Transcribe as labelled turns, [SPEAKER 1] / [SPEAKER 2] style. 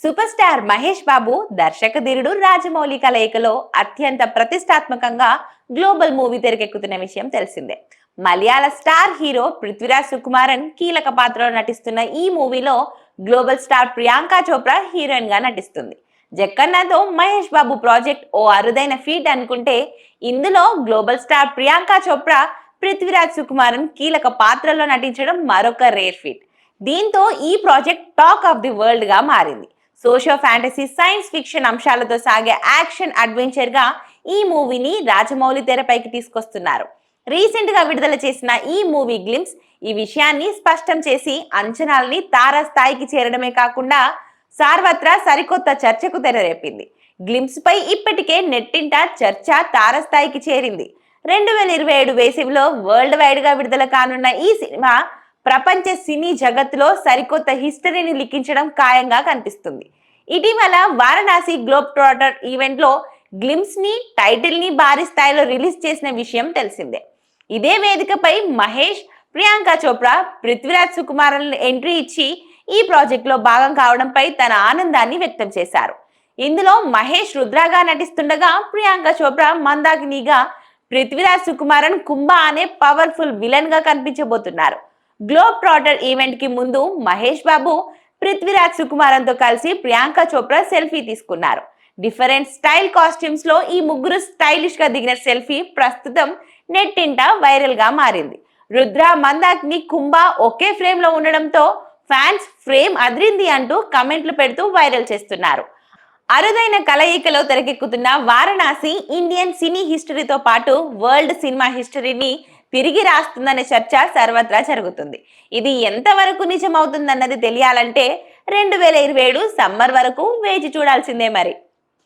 [SPEAKER 1] Super star Mahesh Babu దర్శకధీరుడు Rajamouli కలయికలో అత్యంత ప్రతిష్టాత్మకంగా గ్లోబల్ మూవీ తెరకెక్కుతున్న విషయం తెలిసిందే. మలయాళ స్టార్ హీరో పృథ్వీరాజ్ సుకుమారన్ కీలక పాత్రలో నటిస్తున్న ఈ మూవీలో global star Priyanka Chopra heroine గా నటిస్తుంది. జక్కన్నతో మహేష్ బాబు ప్రాజెక్ట్ ఓ అరుదైన ఫీట్ అనుకుంటే, ఇందులో గ్లోబల్ స్టార్ ప్రియాంక చోప్రా పృథ్వీరాజ్ సుకుమారన్ కీలక పాత్రలో నటించడం మరొక రేర్ ఫీట్. దీంతో ఈ project talk of the world గా మారింది. సోషియో ఫ్యాంటసీ, సైన్స్ ఫిక్షన్ అంశాలతో సాగే యాక్షన్ అడ్వెంచర్ గా ఈ మూవీని రాజమౌళి తెరపైకి తీసుకొస్తున్నారు. రీసెంట్ గా విడుదల చేసిన ఈ మూవీ గ్లిమ్స్ ఈ విషయాన్ని స్పష్టం చేసి అంచనాలని తారాస్థాయికి చేరడమే కాకుండా సార్వత్రా సరికొత్త చర్చకు తెరరేపింది. గ్లిమ్స్ పై ఇప్పటికే నెట్టింట చర్చ తారస్థాయికి చేరింది. 2027 వేసవిలో వరల్డ్ వైడ్ గా విడుదల కానున్న ఈ సినిమా ప్రపంచ సినీ జగత్తులో సరికొత్త హిస్టరీని లిఖించడం ఖాయంగా కనిపిస్తుంది. ఇటీవల వారణాసి గ్లోబ్ ట్రాటర్ ఈవెంట్ లో గ్లిమ్స్ ని టైటిల్ ని భారీ స్థాయిలో రిలీజ్ చేసిన విషయం తెలిసిందే. ఇదే వేదికపై మహేష్, ప్రియాంక చోప్రా, పృథ్వీరాజ్ సుకుమారన్ ఎంట్రీ ఇచ్చి ఈ ప్రాజెక్ట్ లో భాగం కావడంపై తన ఆనందాన్ని వ్యక్తం చేశారు. ఇందులో మహేష్ రుద్రగా నటిస్తుండగా, ప్రియాంక చోప్రా మందాకినిగా, పృథ్వీరాజ్ సుకుమారన్ కుంభ అనే పవర్ఫుల్ విలన్ గా కనిపించబోతున్నారు. గ్లోబ్ ట్రాటర్ ఈవెంట్ కి ముందు మహేష్ బాబు పృథ్వీరాజ్ సుకుమారన్ తో కలిసి ప్రియాంక చోప్రా సెల్ఫీ తీసుకున్నారు. డిఫరెంట్ స్టైల్ కాస్ట్యూమ్స్ లో ఈ ముగ్గురు స్టైలిష్ గా దిగిన సెల్ఫీ ప్రస్తుతం నెట్టింట వైరల్ గా మారింది. రుద్ర, మందాకిని, కుంభ ఒకే ఫ్రేమ్ లో ఉండడంతో ఫ్యాన్స్ ఫ్రేమ్ అదిరింది అంటూ కమెంట్లు పెడుతూ వైరల్ చేస్తున్నారు. అరుదైన కలయికలో తెరకెక్కుతున్న వారణాసి ఇండియన్ సినీ హిస్టరీతో పాటు వరల్డ్ సినిమా హిస్టరీని తిరిగి రాస్తుందనే చర్చ సర్వత్రా జరుగుతుంది. ఇది ఎంతవరకు నిజమవుతుందన్నది తెలియాలంటే 2027 సమ్మర్ వరకు వేచి చూడాల్సిందే మరి.